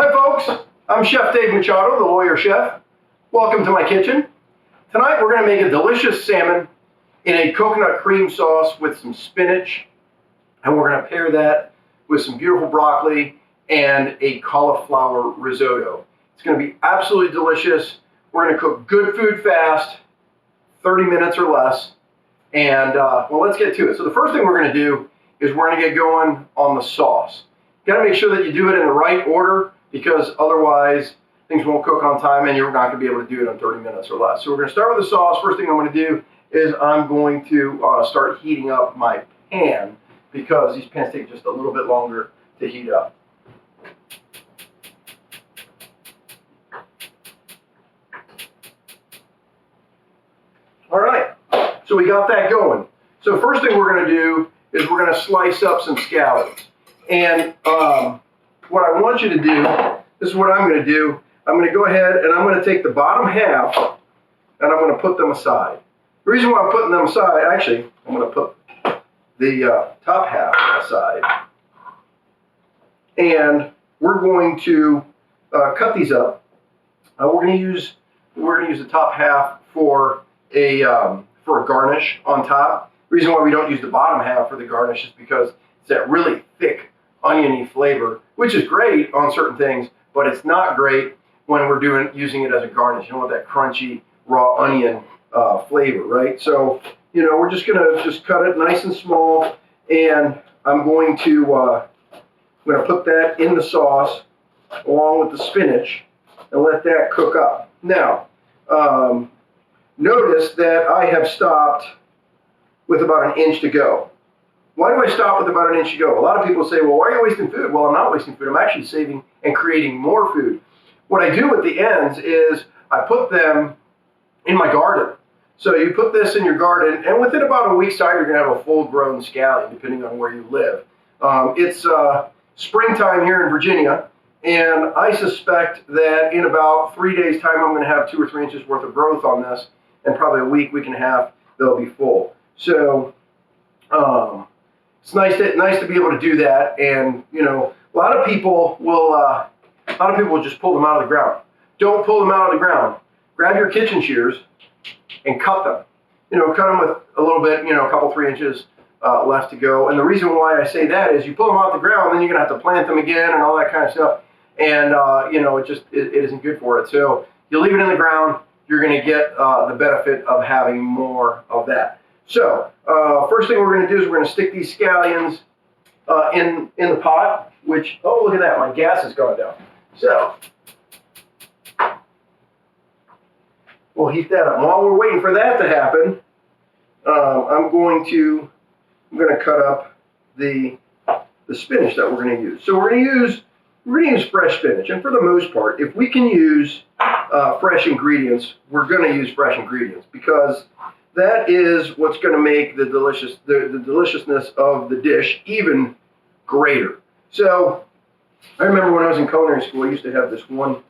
Hi folks, I'm Chef Dave Machado, the Lawyer Chef. Welcome to my kitchen. Tonight we're going to make a delicious salmon in a coconut cream sauce with some spinach, and we're going to pair that with some beautiful broccoli and a cauliflower risotto. It's going to be absolutely delicious. We're going to cook good food fast, 30 minutes or less, and well, let's get to it. So the first thing we're going to do is we're going to get going on the sauce. You got to make sure that you do it in the right order, because otherwise things won't cook on time and you're not going to be able to do it in 30 minutes or less. So we're going to start with the sauce. First thing I'm going to do is I'm going to start heating up my pan, because these pans take just a little bit longer to heat up. All right, so we got that going. So first thing we're going to do is we're going to slice up some scallions. And what I want you to do, this is what I'm going to do. I'm going to go ahead and I'm going to take the bottom half and I'm going to put them aside. The reason why I'm putting them aside, actually, I'm going to put the top half aside. And we're going to cut these up. We're going to use the top half for a garnish on top. The reason why we don't use the bottom half for the garnish is because it's that really thick oniony flavor, which is great on certain things, but it's not great when we're using it as a garnish. You don't want that crunchy raw onion flavor, right? So, you know, we're just gonna cut it nice and small, and I'm going to put that in the sauce along with the spinach and let that cook up. Now, notice that I have stopped with about 1 inch to go. Why do I stop with about 1 inch to go? A lot of people say, well, why are you wasting food? Well, I'm not wasting food. I'm actually saving and creating more food. What I do with the ends is I put them in my garden. So you put this in your garden, and within about a week's time, you're going to have a full-grown scallion, depending on where you live. It's springtime here in Virginia, and I suspect that in about 3 days' time, I'm going to have 2 or 3 inches worth of growth on this, and probably a week and a half, they'll be full. So it's nice to be able to do that. And you know, a lot of people will just pull them out of the ground. Don't pull them out of the ground. Grab your kitchen shears and cut them. You know, cut them with a little bit, you know, a couple 3 inches left to go. And the reason why I say that is you pull them out of the ground, then you're gonna have to plant them again and all that kind of stuff. And you know, it isn't good for it. So you leave it in the ground, you're gonna get the benefit of having more of that. So first thing we're going to do is we're going to stick these scallions in the pot, which, oh, look at that, my gas has gone down. So we'll heat that up. While we're waiting for that to happen, I'm going to cut up the spinach that we're going to use. So we're going to use fresh spinach, and for the most part, if we can use fresh ingredients, we're going to use fresh ingredients, because that is what's going to make the deliciousness of the dish even greater. So I remember when I was in culinary school, I used to have this one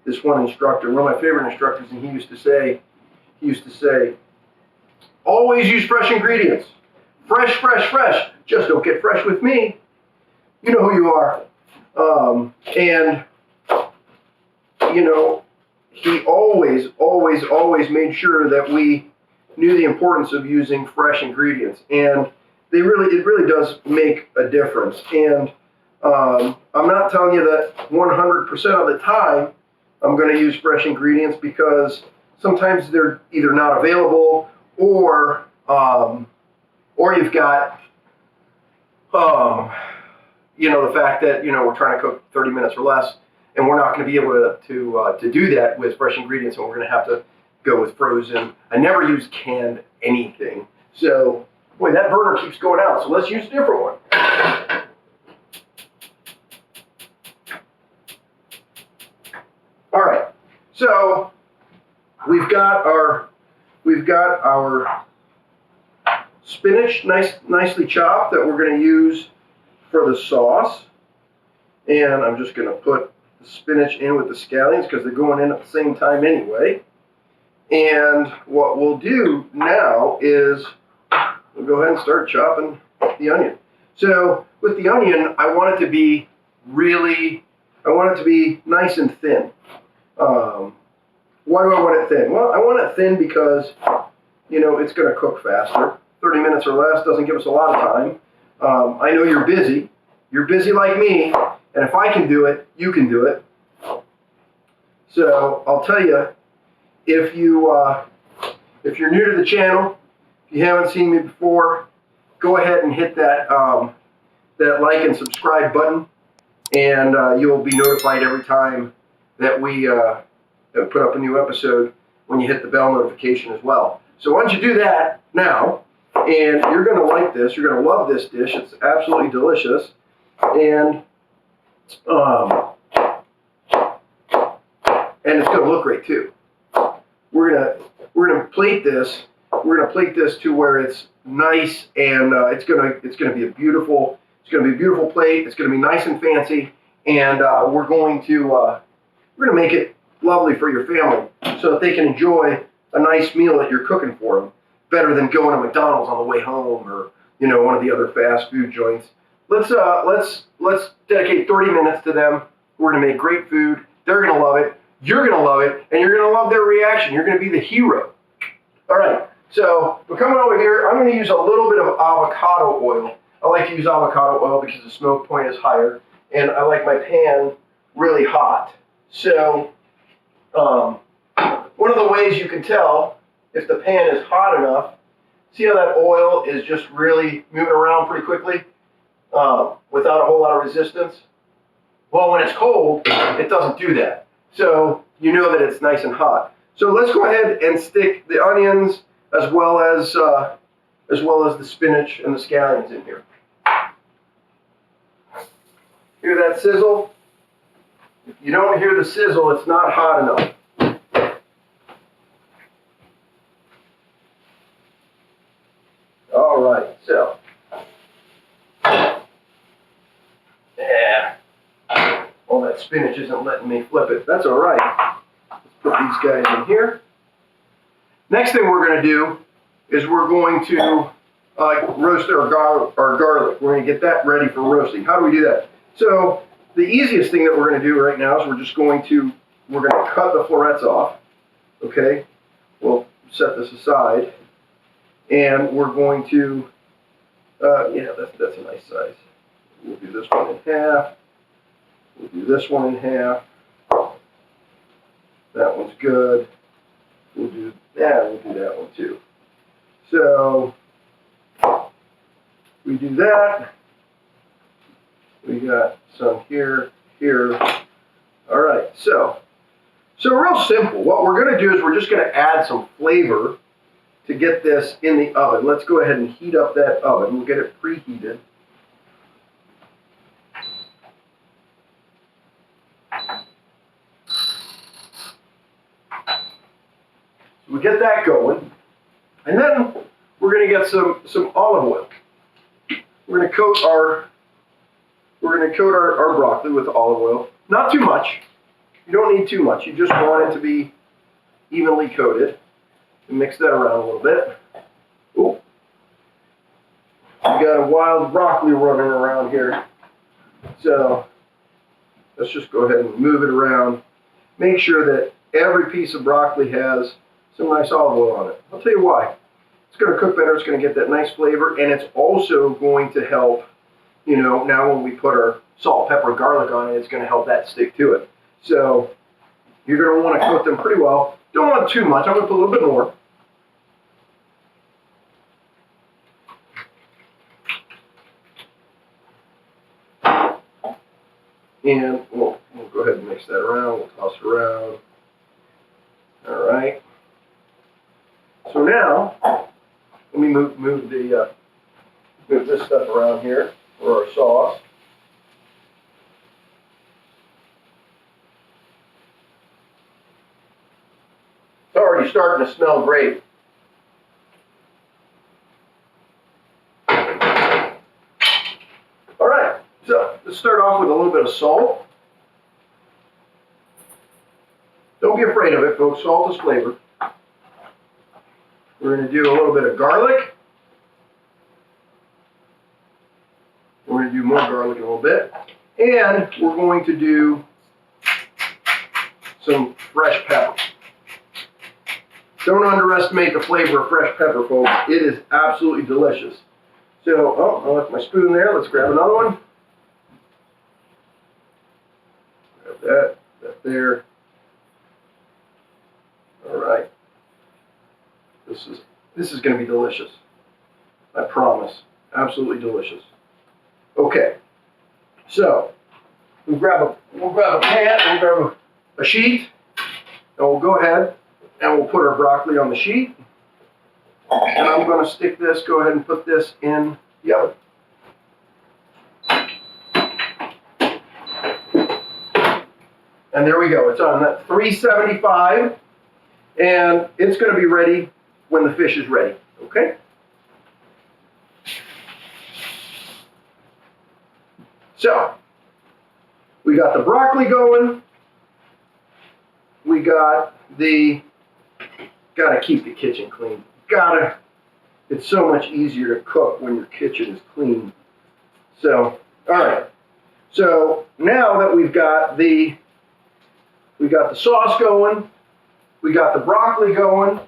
instructor, one of my favorite instructors, and he used to say, always use fresh ingredients. Fresh, fresh, fresh. Just don't get fresh with me. You know who you are. And you know, he always made sure that we knew the importance of using fresh ingredients, and it really does make a difference. And I'm not telling you that 100% of the time I'm going to use fresh ingredients, because sometimes they're either not available, or you've got you know, the fact that, you know, we're trying to cook 30 minutes or less, and we're not going to be able to do that with fresh ingredients, and we're going to have to go with frozen. I never use canned anything. So, boy, that burner keeps going out. So let's use a different one. All right. So we've got our spinach nicely chopped that we're going to use for the sauce. And I'm just going to put the spinach in with the scallions, because they're going in at the same time anyway. And what we'll do now is we'll go ahead and start chopping the onion. So with the onion, I want it to be really I want it to be nice and thin. Why do I want it thin? Well, I want it thin because, you know, it's going to cook faster. 30 minutes or less doesn't give us a lot of time. I know you're busy. You're busy like me, and if I can do it, you can do it. So I'll tell you, if you're new to the channel, if you haven't seen me before, go ahead and hit that that like and subscribe button, and you'll be notified every time that we put up a new episode when you hit the bell notification as well. So once you do that now, and you're going to like this, you're going to love this dish. It's absolutely delicious, and it's going to look great too. We're gonna plate this. We're gonna plate this to where it's nice, and it's gonna be a beautiful plate. It's gonna be nice and fancy, and we're gonna make it lovely for your family so that they can enjoy a nice meal that you're cooking for them, better than going to McDonald's on the way home or, you know, one of the other fast food joints. Let's dedicate 30 minutes to them. We're gonna make great food. They're gonna love it. You're going to love it, and you're going to love their reaction. You're going to be the hero. All right, so we're coming over here. I'm going to use a little bit of avocado oil. I like to use avocado oil because the smoke point is higher, and I like my pan really hot. So one of the ways you can tell if the pan is hot enough, see how that oil is just really moving around pretty quickly without a whole lot of resistance? Well, when it's cold, it doesn't do that. So you know that it's nice and hot. So let's go ahead and stick the onions as well as the spinach and the scallions in here. Hear that sizzle? If you don't hear the sizzle, it's not hot enough. All right, so yeah. Well, that spinach isn't letting me flip it. That's all right. Let's put these guys in here. Next thing we're going to do is we're going to roast our garlic. We're going to get that ready for roasting. How do we do that? So the easiest thing that we're going to do right now is we're going to cut the florets off. Okay, we'll set this aside, and we're going to yeah, that's a nice size. We'll do this one in half. We'll do this one in half. That one's good. We'll do that one too. So we do that. We got some here. All right, so real simple. What we're going to do is we're just going to add some flavor to get this in the oven. Let's go ahead and heat up that oven. We'll get it preheated. We get that going, and then we're going to get some olive oil. We're going to coat our broccoli with olive oil. Not too much. You don't need too much. You just want it to be evenly coated. And mix that around a little bit. Ooh. We got a wild broccoli running around here, so let's just go ahead and move it around. Make sure that every piece of broccoli has some nice olive oil on it. I'll tell you why. It's going to cook better. It's going to get that nice flavor, and it's also going to help, you know, now when we put our salt, pepper, garlic on it, it's going to help that stick to it. So you're going to want to coat them pretty well. Don't want too much. I'm going to put a little bit more. And we'll go ahead and mix that around. We'll toss it around. All right. So now, let me move this stuff around here for our sauce. It's already starting to smell great. All right, so let's start off with a little bit of salt. Don't be afraid of it, folks. Salt is flavor. We're going to do a little bit of garlic. We're going to do more garlic in a little bit. And we're going to do some fresh pepper. Don't underestimate the flavor of fresh pepper, folks. It is absolutely delicious. So, oh, I left my spoon there. Let's grab another one. Grab that there. All right. This is going to be delicious. I promise. Absolutely delicious. Okay. So, we'll grab a pan, we'll grab a sheet, and we'll go ahead and we'll put our broccoli on the sheet. And I'm going to stick this, go ahead and put this in the oven. And there we go. It's on that 375, and it's going to be ready when the fish is ready. Okay? So, we got the broccoli going. We got gotta keep the kitchen clean. It's so much easier to cook when your kitchen is clean. So, all right. So now that we got the sauce going, we got the broccoli going,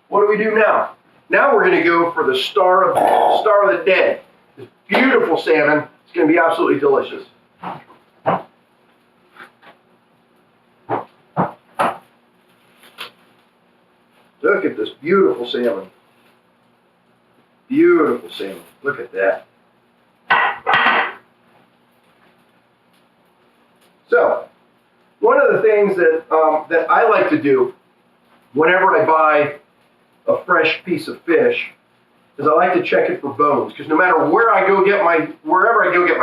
what do we do now? Now we're gonna go for the star of the day. This beautiful salmon. It's gonna be absolutely delicious. Look at this beautiful salmon. Beautiful salmon. Look at that. So, one of the things that I like to do whenever I buy a fresh piece of fish is I like to check it for bones, because no matter wherever I go get my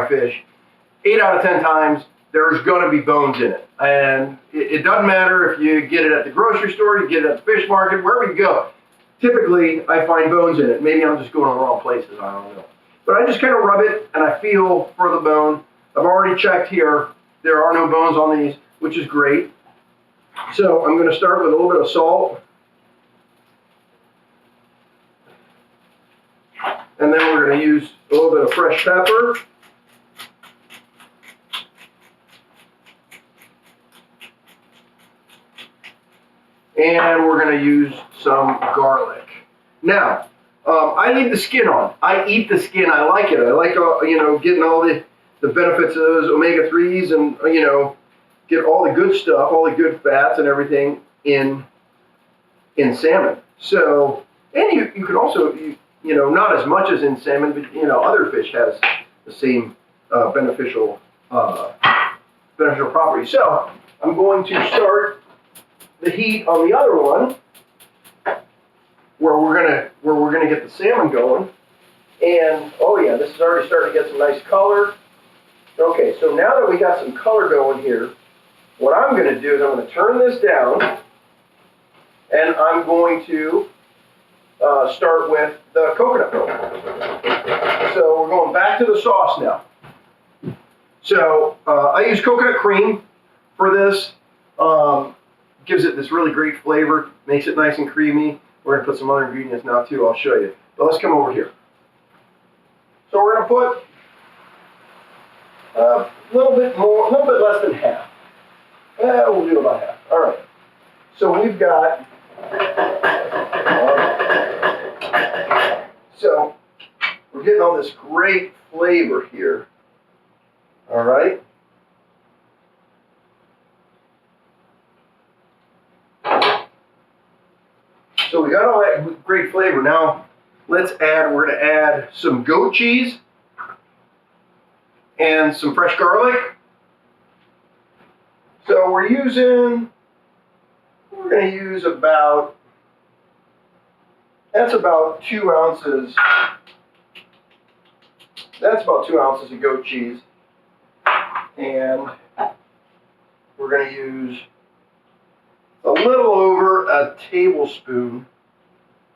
fish, 8 out of 10 times there's going to be bones in it. And it doesn't matter if you get it at the grocery store, you get it at the fish market, wherever you go. Typically, I find bones in it. Maybe I'm just going to the wrong places, I don't know. But I just kind of rub it and I feel for the bone. I've already checked here. There are no bones on these, which is great. So I'm going to start with a little bit of salt. And then we're going to use a little bit of fresh pepper. And we're going to use some garlic. Now, I leave the skin on. I eat the skin. I like it. I like, getting all the benefits of those omega-3s and, get all the good stuff, all the good fats and everything in salmon. So, and you can also, not as much as in salmon, but, other fish has the same beneficial properties. So, I'm going to start the heat on the other one, where we're gonna get the salmon going. And oh yeah, this is already starting to get some nice color. Okay, so now that we got some color going here, what I'm gonna do is I'm gonna turn this down, and I'm going to start with the coconut milk. So we're going back to the sauce now. So I use coconut cream for this. Gives it this really great flavor, makes it nice and creamy. We're going to put some other ingredients now too, I'll show you. But let's come over here. So we're going to put a little bit less than half. We'll do about half. All right. So we've got, so we're getting all this great flavor here. All right. So we got all that great flavor. Now we're going to add some goat cheese and some fresh garlic. So we're going to use that's about 2 ounces. That's about 2 ounces of goat cheese. And we're going to use a little over a tablespoon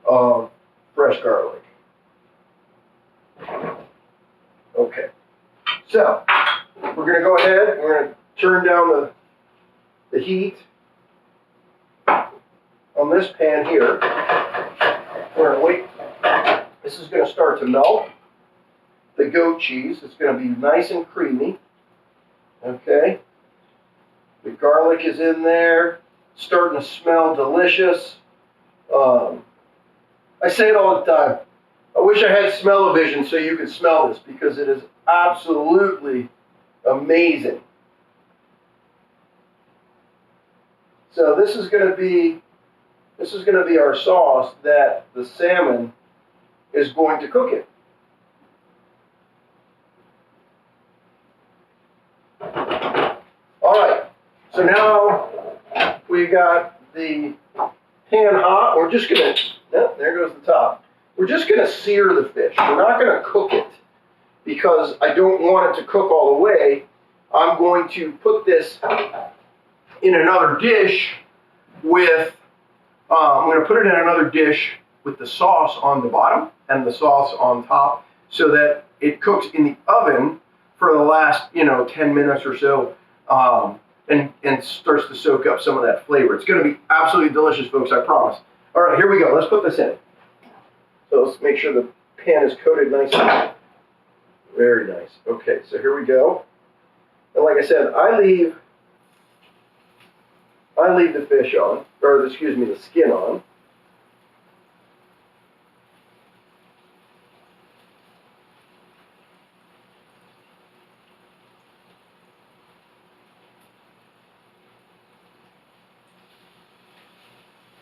of fresh garlic. Okay, so we're going to go ahead, we're going to turn down the heat on this pan here. We're going to wait. This is going to start to melt. The goat cheese, it's going to be nice and creamy. Okay. The garlic is in there, starting to smell delicious. I say it all the time. I wish I had smell-o-vision so you could smell this, because it is absolutely amazing. So this is going to be our sauce that the salmon is going to cook in. All right. So now we got the pan hot. We're just going to, there goes the top. We're just going to sear the fish. We're not going to cook it because I don't want it to cook all the way. I'm going to put this in another dish with, I'm going to put it in another dish with the sauce on the bottom and the sauce on top so that it cooks in the oven for the last, 10 minutes or so. And starts to soak up some of that flavor. It's going to be absolutely delicious, folks, I promise. All right, here we go. Let's put this in. So let's make sure the pan is coated nicely. Very nice. Okay, so here we go. And like I said, I leave the fish on, or excuse me, the skin on.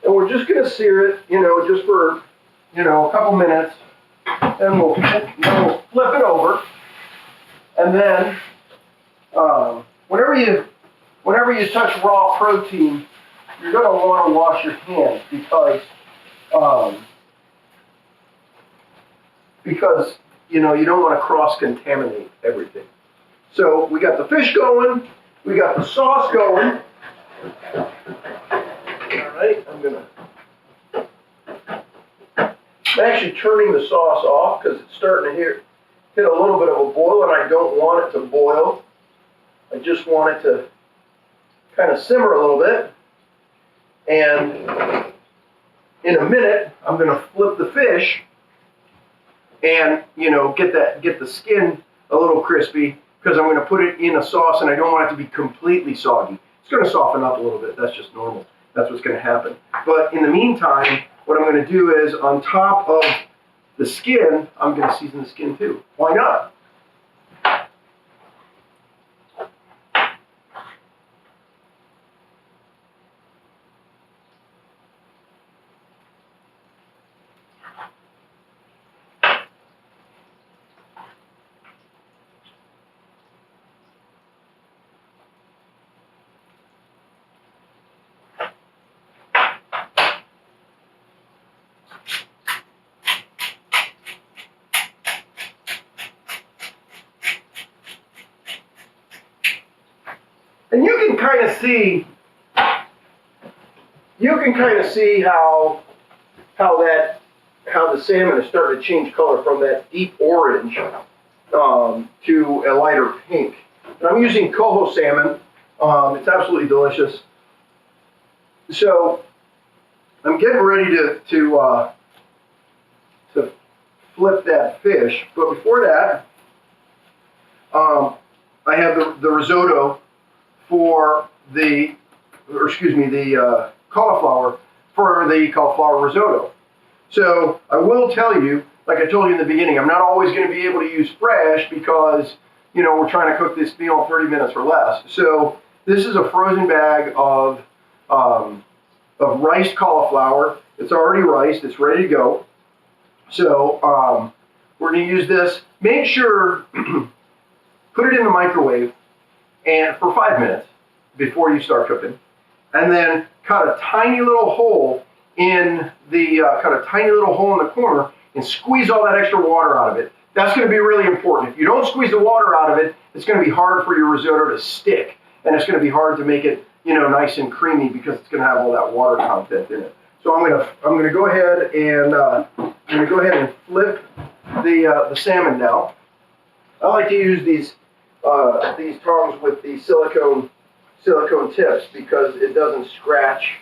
And we're just going to sear it, just for, a couple minutes. And we'll flip it over. And then, whenever you touch raw protein, you're going to want to wash your hands because you don't want to cross-contaminate everything. So we got the fish going, we got the sauce going. All right, I'm actually turning the sauce off because it's starting to hit a little bit of a boil, and I don't want it to boil. I just want it to kind of simmer a little bit. And in a minute, I'm going to flip the fish and, get the skin a little crispy, because I'm going to put it in a sauce and I don't want it to be completely soggy. It's going to soften up a little bit. That's just normal. That's what's going to happen. But in the meantime, what I'm going to do is, on top of the skin, I'm going to season the skin too. Why not? And you can kind of see how the salmon is starting to change color from that deep orange to a lighter pink. And I'm using coho salmon. It's absolutely delicious. So I'm getting ready to flip that fish, but before that, I have the risotto for the cauliflower for the cauliflower risotto. So I will tell you, like I told you in the beginning, I'm not always going to be able to use fresh because, we're trying to cook this meal in 30 minutes or less. So this is a frozen bag of riced cauliflower. It's already riced. It's ready to go. So we're going to use this. Make sure, put it in the microwave and for 5 minutes before you start cooking, and then cut a tiny little hole in the corner and squeeze all that extra water out of it. That's going to be really important. If you don't squeeze the water out of it, it's going to be hard for your risotto to stick, and it's going to be hard to make it, nice and creamy because it's going to have all that water content in it. So I'm going to go ahead and flip the salmon now. I like to use these tongs with the silicone tips because it doesn't scratch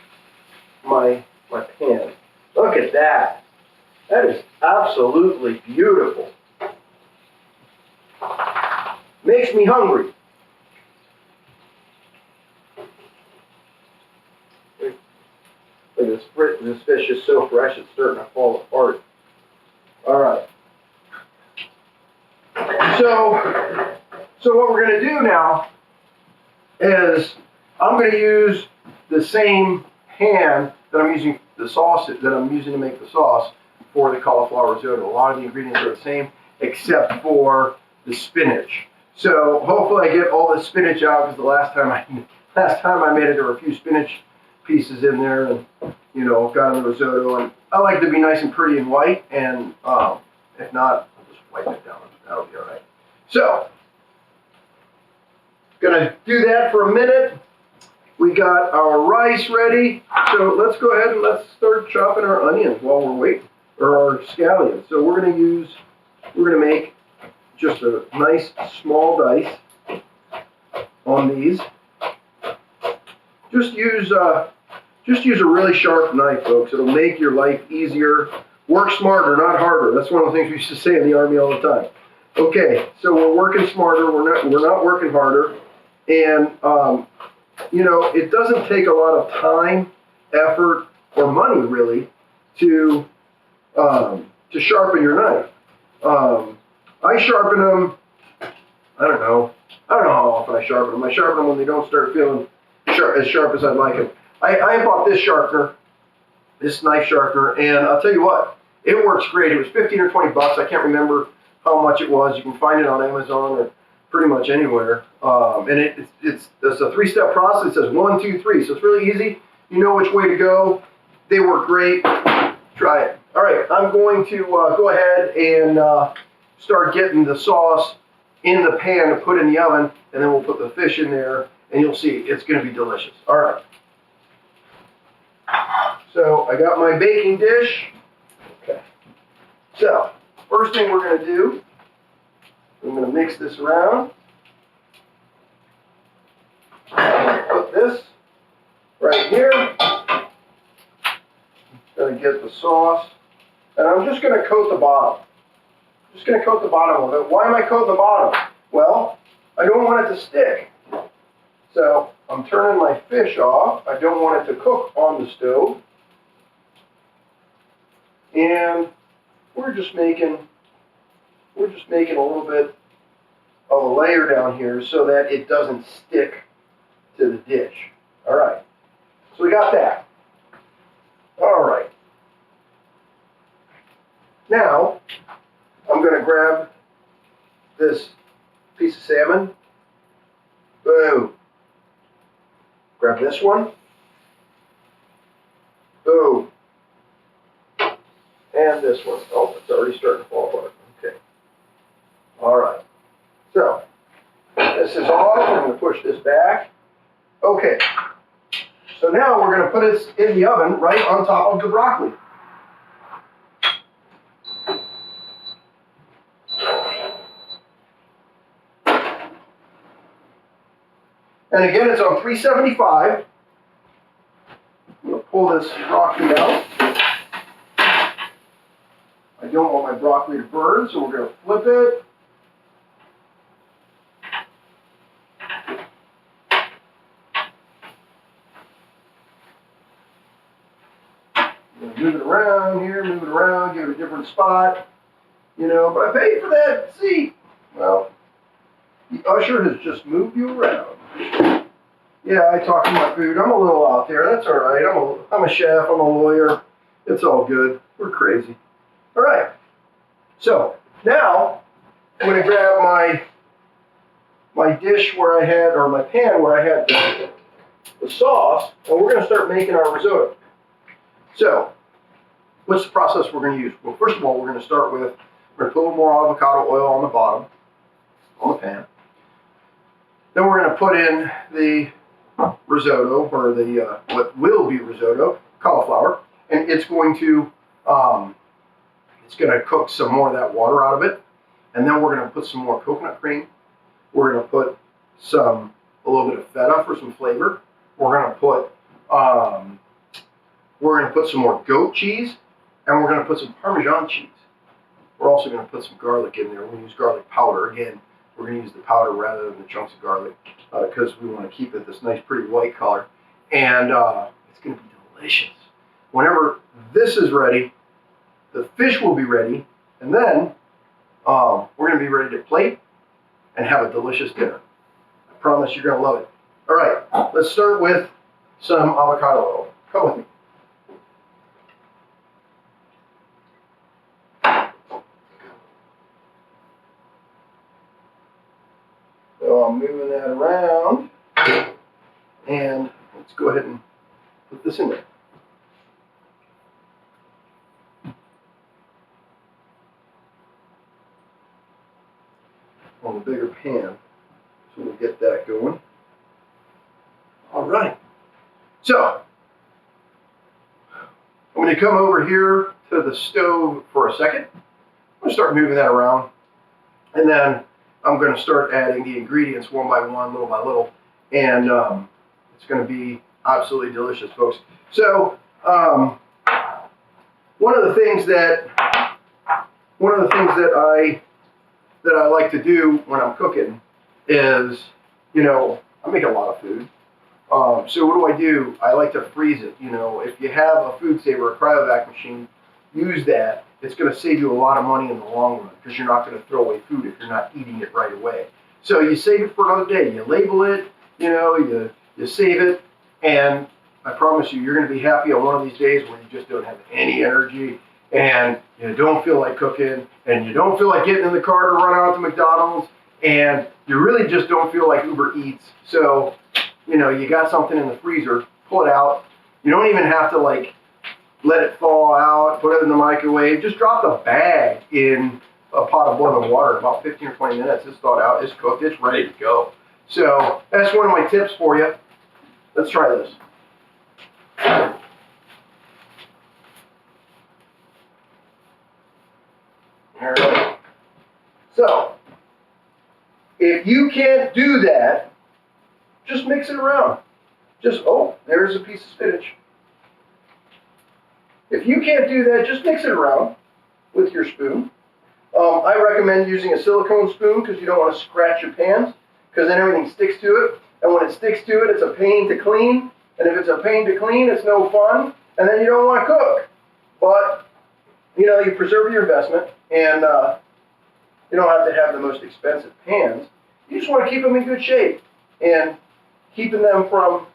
my pan. Look at that. That is absolutely beautiful. Makes me hungry. this fish is so fresh, it's starting to fall apart. All right. So what we're going to do now is I'm going to use the same pan that I'm using to make the sauce for the cauliflower risotto. A lot of the ingredients are the same except for the spinach. So hopefully I get all the spinach out, because the last time I made it, there were a few spinach pieces in there, and got in the risotto. And I like it to be nice and pretty and white. And if not, I'll just wipe it down. That'll be all right. So, gonna do that for a minute. We got our rice ready. So let's go ahead and let's start chopping our onions while we're waiting, or our scallions. So we're gonna make just a nice small dice on these. Just use a really sharp knife, folks. It'll make your life easier. Work smarter, not harder. That's one of the things we used to say in the Army all the time. Okay, so we're working smarter. We're not working harder, and it doesn't take a lot of time, effort, or money really to sharpen your knife. I sharpen them. I don't know how often I sharpen them. I sharpen them when they don't start feeling as sharp as I'd like them. I bought this sharpener, this knife sharpener, and I'll tell you what, it works great. It was 15 or 20 bucks. I can't remember how much it was. You can find it on Amazon or pretty much anywhere. And it's a 3-step process. It says 1, 2, 3. So it's really easy. You know which way to go. They work great. Try it. All right, I'm going to go ahead and start getting the sauce in the pan to put in the oven, and then we'll put the fish in there, and you'll see it's going to be delicious. All right. So I got my baking dish. Okay. So first thing we're going to do, I'm going to mix this around. Put this right here. Going to get the sauce, and I'm just going to coat the bottom. Just going to coat the bottom with it. Why am I coating the bottom? Well, I don't want it to stick. So I'm turning my fish off. I don't want it to cook on the stove. And we're just making a little bit of a layer down here so that it doesn't stick to the dish. All right. So we got that. All right. Now, I'm going to grab this piece of salmon. Boom. Grab this one. Boom. And this one. Oh, it's already starting to fall apart. Okay. All right. So, this is off. I'm going to push this back. Okay. So now we're going to put this in the oven right on top of the broccoli. And again, it's on 375. I'm going to pull this broccoli out. I don't want my broccoli to burn, so we're going to flip it. Move it around here, move it around, give it a different spot. But I paid for that seat. Well, the usher has just moved you around. Yeah, I talk to my food. I'm a little out there. That's all right. I'm a chef. I'm a lawyer. It's all good. We're crazy. All right. So now I'm going to grab my dish where I had, or my pan where I had the sauce, and we're going to start making our risotto. So what's the process we're going to use? Well, first of all, we're going to start with, we're going to put a little more avocado oil on the bottom, on the pan. Then we're going to put in the risotto, or the what will be risotto, cauliflower, and it's going to cook some more of that water out of it. And then we're going to put some more coconut cream. We're going to put a little bit of feta for some flavor. We're going to put some more goat cheese, and we're going to put some Parmesan cheese. We're also going to put some garlic in there. We're going to use garlic powder. Again, we're going to use the powder rather than the chunks of garlic because we want to keep it this nice, pretty white color. And it's going to be delicious. whenever this is ready, the fish will be ready, and then we're going to be ready to plate and have a delicious dinner. I promise you're going to love it. All right, let's start with some avocado oil. Come with me. So I'm moving that around, and let's go ahead and put this in there. On a bigger pan, so we'll get that going. All right, so I'm going to come over here to the stove for a second. I'm going to start moving that around, and then I'm going to start adding the ingredients one by one, little by little, and it's going to be absolutely delicious, folks. So one of the things that I like to do when I'm cooking is, I make a lot of food. So what do? I like to freeze it. If you have a food saver, a cryovac machine, use that. It's going to save you a lot of money in the long run because you're not going to throw away food if you're not eating it right away. So you save it for another day. You label it, you save it, and I promise you, you're going to be happy on one of these days when you just don't have any energy and you don't feel like cooking and you don't feel like getting in the car to run out to McDonald's and you really just don't feel like Uber Eats. So, you got something in the freezer, pull it out. You don't even have to let it thaw out, put it in the microwave. Just drop the bag in a pot of boiling water. About 15 or 20 minutes, it's thawed out, it's cooked, it's ready to go. So that's one of my tips for you. Let's try this. All right. So if you can't do that, just mix it around. There's a piece of spinach. If you can't do that, just mix it around with your spoon. I recommend using a silicone spoon because you don't want to scratch your pans because then everything sticks to it. And when it sticks to it, it's a pain to clean. And if it's a pain to clean, it's no fun. And then you don't want to cook. But, you preserve your investment and you don't have to have the most expensive pans. You just want to keep them in good shape. And keeping them from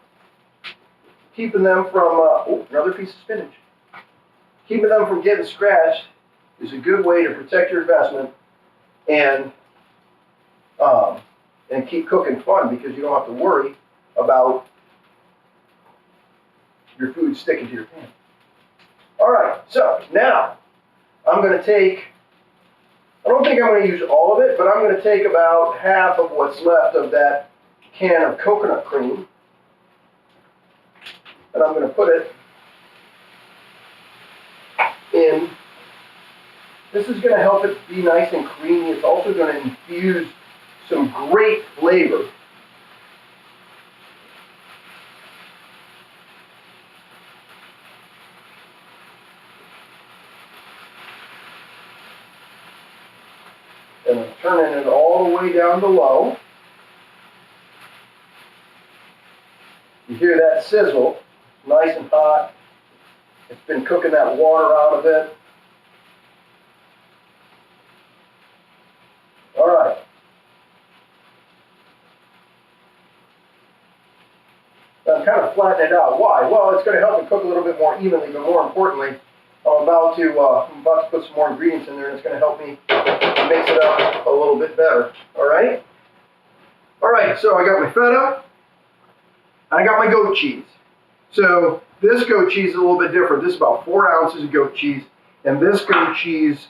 another piece of spinach. Keeping them from getting scratched is a good way to protect your investment and keep cooking fun because you don't have to worry about your food sticking to your pan. All right, so now I'm going to take, I don't think I'm going to use all of it, but I'm going to take about half of what's left of that can of coconut cream, and I'm going to put it in. This is going to help it be nice and creamy. It's also going to infuse some great flavor. And I'm turning it all the way down to low. You hear that sizzle, nice and hot. It's been cooking that water out of it. All right. I'm kind of flattening it out. Why? Well, it's going to help it cook a little bit more evenly, but more importantly, I'm about to put some more ingredients in there, and it's going to help me mix it up a little bit better. All right? All right, so I got my feta, and I got my goat cheese. So this goat cheese is a little bit different. This is about 4 ounces of goat cheese, and this goat cheese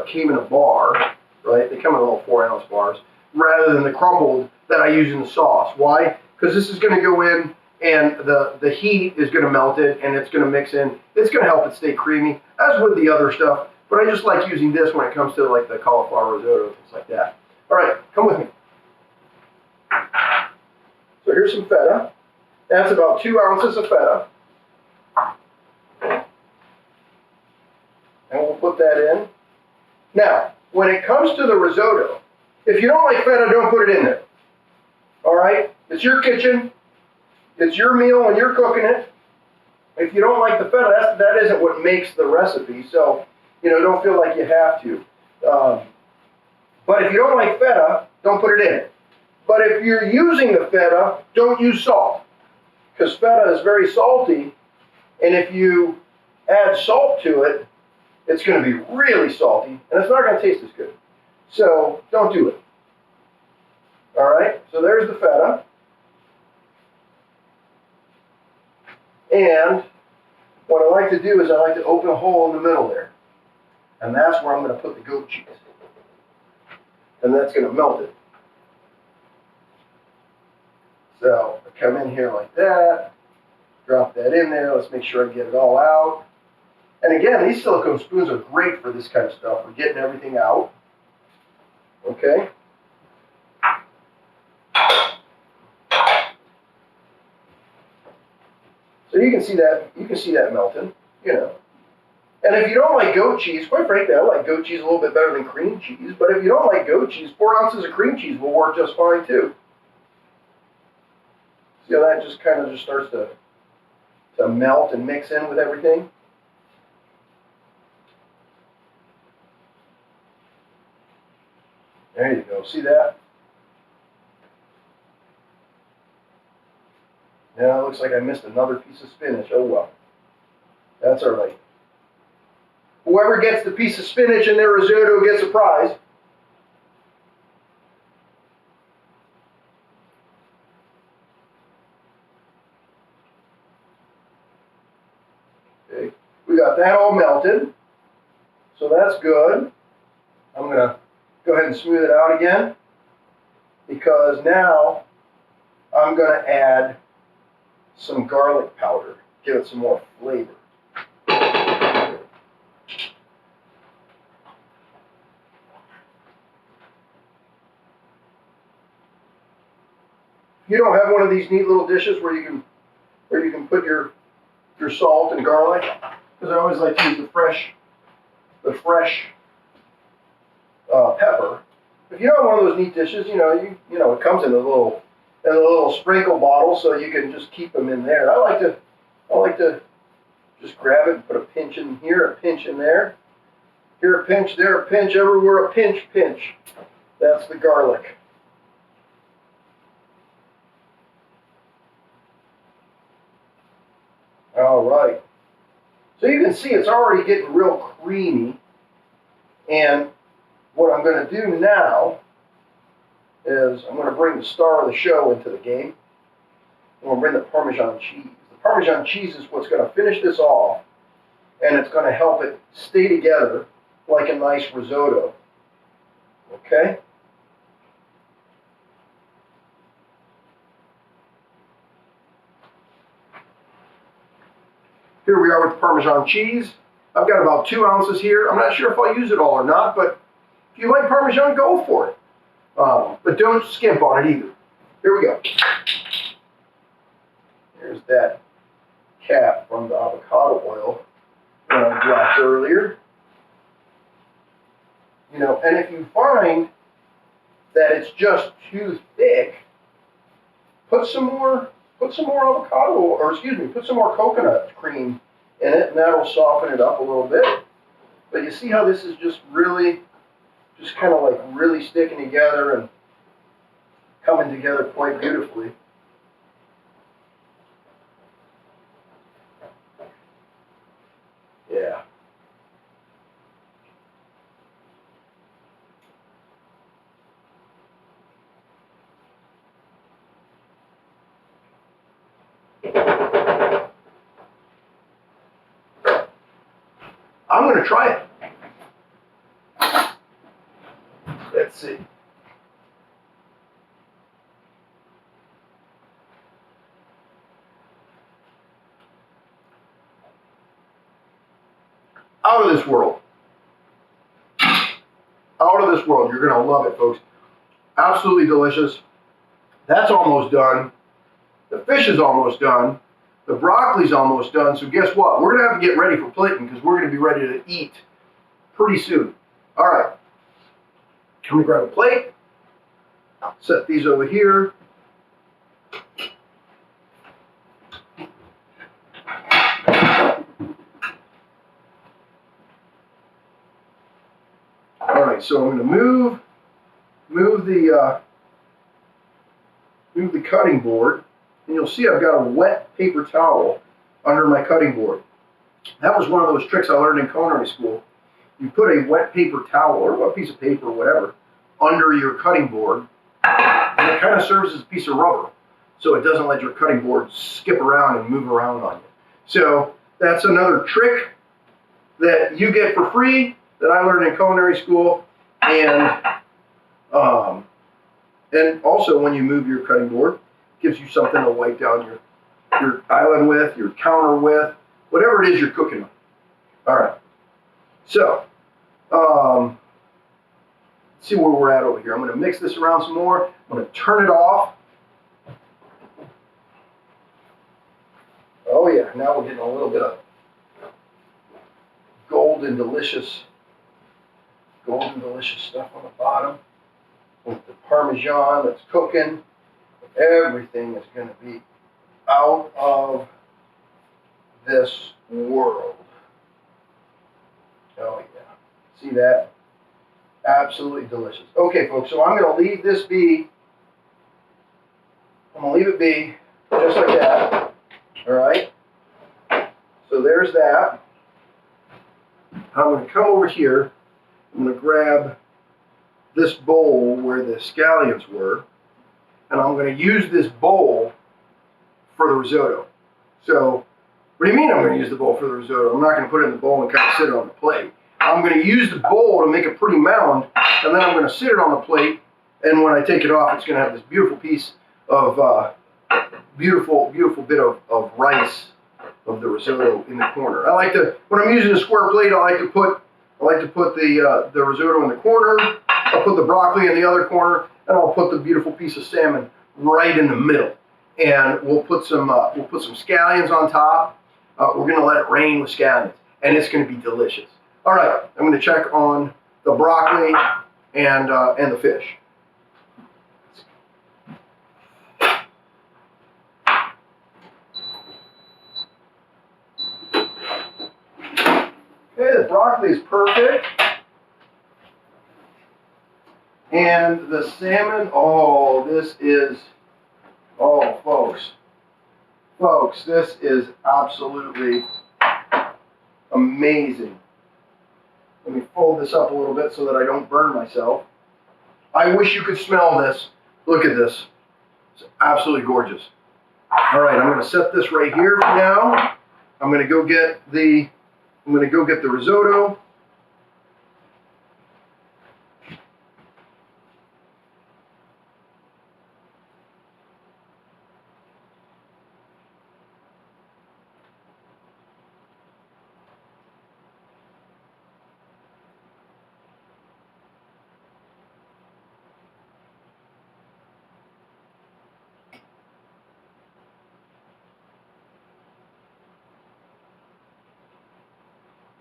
came in a bar, right? They come in little 4-ounce bars, rather than the crumbled that I use in the sauce. Why? Because this is going to go in, and the heat is going to melt it, and it's going to mix in. It's going to help it stay creamy, as with the other stuff. But I just like using this when it comes to the cauliflower risotto, things like that. All right, come with me. So here's some feta. That's about 2 ounces of feta. And we'll put that in. Now, when it comes to the risotto, if you don't like feta, don't put it in there. All right? It's your kitchen. It's your meal when you're cooking it. If you don't like the feta, that isn't what makes the recipe. So, don't feel like you have to. But if you don't like feta, don't put it in. But if you're using the feta, don't use salt, because feta is very salty, and if you add salt to it, it's going to be really salty, and it's not going to taste as good. So don't do it. All right, so there's the feta. And what I like to do is I like to open a hole in the middle there. And that's where I'm going to put the goat cheese. And that's going to melt it. So I come in here like that, drop that in there. Let's make sure I get it all out. And again, these silicone spoons are great for this kind of stuff. We're getting everything out. Okay. So you can see that melting, And if you don't like goat cheese, quite frankly, I like goat cheese a little bit better than cream cheese. But if you don't like goat cheese, 4 ounces of cream cheese will work just fine too. See how that just kind of just starts to melt and mix in with everything? There you go. See that? Yeah, it looks like I missed another piece of spinach. Oh well. That's all right. Whoever gets the piece of spinach in their risotto gets a prize. Okay. We got that all melted. So that's good. I'm going to go ahead and smooth it out again, because now I'm going to add some garlic powder, give it some more flavor. You don't have one of these neat little dishes where you can put your salt and garlic, because I always like to use the fresh pepper. If you don't have one of those neat dishes, it comes in a little sprinkle bottle, so you can just keep them in there. I like to just grab it and put a pinch in here, a pinch in there, here a pinch, there a pinch, everywhere a pinch. That's the garlic. All right. So you can see it's already getting real creamy. And what I'm going to do now is I'm going to bring the star of the show into the game. I'm going to bring the Parmesan cheese. The Parmesan cheese is what's going to finish this off, and it's going to help it stay together like a nice risotto. Okay? Here we are with the Parmesan cheese. I've got about 2 ounces here. I'm not sure if I'll use it all or not, but if you like Parmesan, go for it. But don't skimp on it either. Here we go. There's that cap from the avocado oil that I dropped earlier. And if you find that it's just too thick, put some more avocado, or excuse me, put some more coconut cream in it, and that'll soften it up a little bit. But you see how this is just kind of like really sticking together and coming together quite beautifully. Yeah. I'm going to try it. Let's see. Out of this world. Out of this world. You're going to love it, folks. Absolutely delicious. That's almost done. The fish is almost done. The broccoli's almost done. So guess what? We're going to have to get ready for plating, because we're going to be ready to eat pretty soon. All right. I'm going to grab a plate. Set these over here. so I'm going to move the cutting board, and you'll see I've got a wet paper towel under my cutting board. That was one of those tricks I learned in culinary school. You put a wet paper towel or a piece of paper or whatever under your cutting board, and it kind of serves as a piece of rubber, so it doesn't let your cutting board skip around and move around on you. So that's another trick that you get for free that I learned in culinary school, and also when you move your cutting board, it gives you something to wipe down your island with, your counter with, whatever it is you're cooking with. All right, so let's see where we're at over here. I'm going to mix this around some more. I'm going to turn it off. Oh yeah, now we're getting a little bit of golden delicious stuff on the bottom. With the Parmesan that's cooking, everything is going to be out of this world. Oh yeah, see that? Absolutely delicious. Okay, folks, so I'm going to leave this be. I'm going to leave it be just like that. All right. So there's that. I'm going to come over here. I'm going to grab this bowl where the scallions were, and I'm going to use this bowl for the risotto. So, what do you mean I'm going to use the bowl for the risotto? I'm not going to put it in the bowl and kind of sit it on the plate. I'm going to use the bowl to make a pretty mound, and then I'm going to sit it on the plate, and when I take it off, it's going to have this beautiful piece of, beautiful bit of rice of the risotto in the corner. I like to, when I'm using a square plate, I like to put the risotto in the corner. I'll put the broccoli in the other corner, and I'll put the beautiful piece of salmon right in the middle. And we'll put some scallions on top. We're going to let it rain with scallions, and it's going to be delicious. All right, I'm going to check on the broccoli and the fish. Okay, the broccoli is perfect. And the salmon, oh, folks, this is absolutely amazing. Let me fold this up a little bit so that I don't burn myself. I wish you could smell this. Look at this. It's absolutely gorgeous. All right, I'm going to set this right here for now. I'm going to go get the risotto.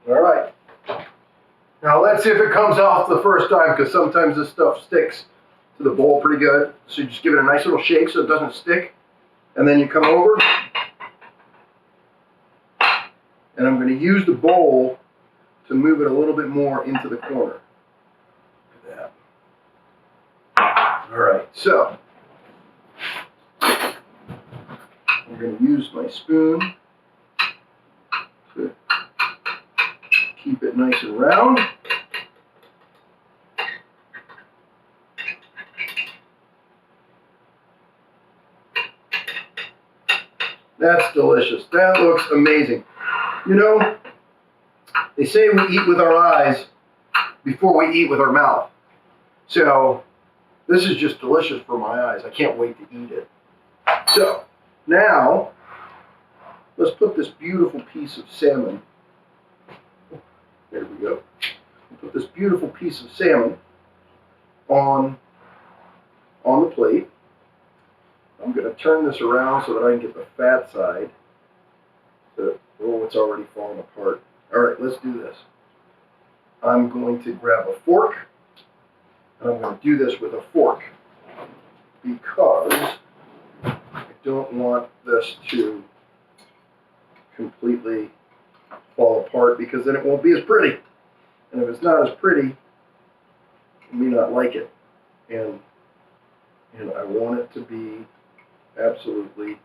All right. Now let's see if it comes off the first time, because sometimes this stuff sticks to the bowl pretty good. So you just give it a nice little shake so it doesn't stick. And then you come over. And I'm going to use the bowl to move it a little bit more into the corner. Look at that. All right. So I'm going to use my spoon to keep it nice and round. That's delicious. That looks amazing. You know, they say we eat with our eyes before we eat with our mouth. So this is just delicious for my eyes. I can't wait to eat it. So now let's put this beautiful piece of salmon. There we go. Put this beautiful piece of salmon on the plate. I'm going to turn this around so that I can get the fat side. Oh, it's already falling apart. All right, let's do this. I'm going to grab a fork, and I'm going to do this with a fork because I don't want this to completely fall apart, because then it won't be as pretty. And if it's not as pretty, may not like it. And I want it to be absolutely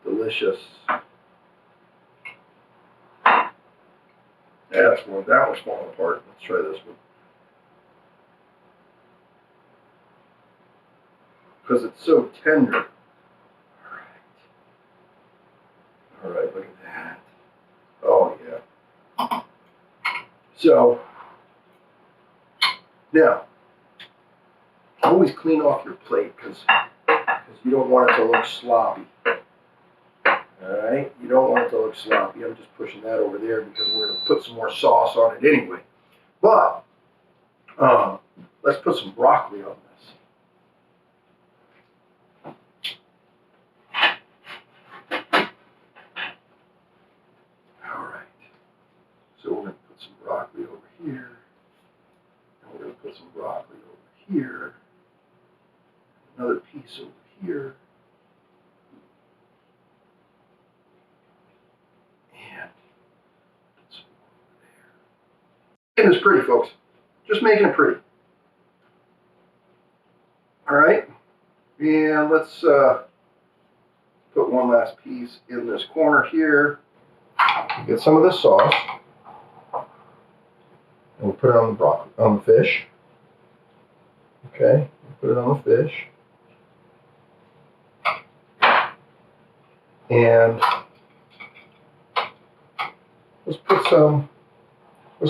delicious. That one's falling apart. Let's try this one. Because it's so tender. All right, look at that. Oh, yeah. So, now, always clean off your plate because you don't want it to look sloppy. All right, you don't want it to look sloppy. I'm just pushing that over there because we're going to put some more sauce on it anyway. But let's put some broccoli on this. All right, so we're going to put some broccoli over here, and we're going to put some broccoli over here, another piece over here. Making this pretty, folks. Just making it pretty. All right, and let's put one last piece in this corner here. Get some of this sauce, and we'll put it on the broccoli, on the fish. Okay, put it on the fish, and let's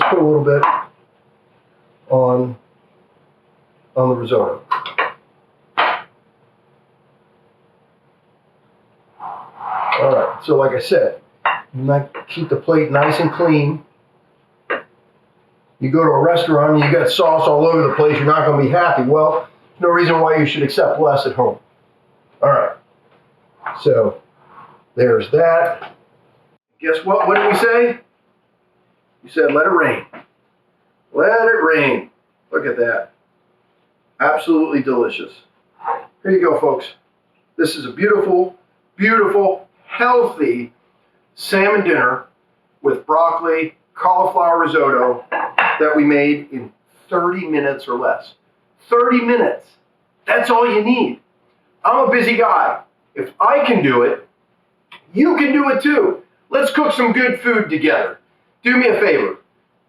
put a little bit on the risotto. All right, so like I said, you might keep the plate nice and clean. You go to a restaurant and you got sauce all over the place, you're not going to be happy. Well, no reason why you should accept less at home. All right, so there's that. Guess what? What did we say? You said let it rain. Let it rain. Look at that. Absolutely delicious. Here you go, folks. This is a beautiful, beautiful, healthy salmon dinner with broccoli, cauliflower risotto that we made in 30 minutes or less. 30 minutes. That's all you need. I'm a busy guy. If I can do it, you can do it too. Let's cook some good food together. Do me a favor.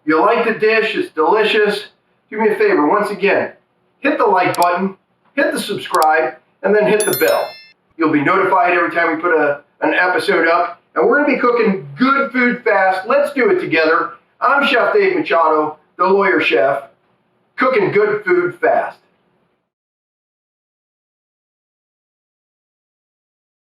You like the dish, it's delicious. Do me a favor, once again, hit the like button, hit the subscribe, and then hit the bell. You'll be notified every time we put an episode up. And we're going to be cooking good food fast. Let's do it together. I'm Chef Dave Machado, the lawyer chef, cooking good food fast.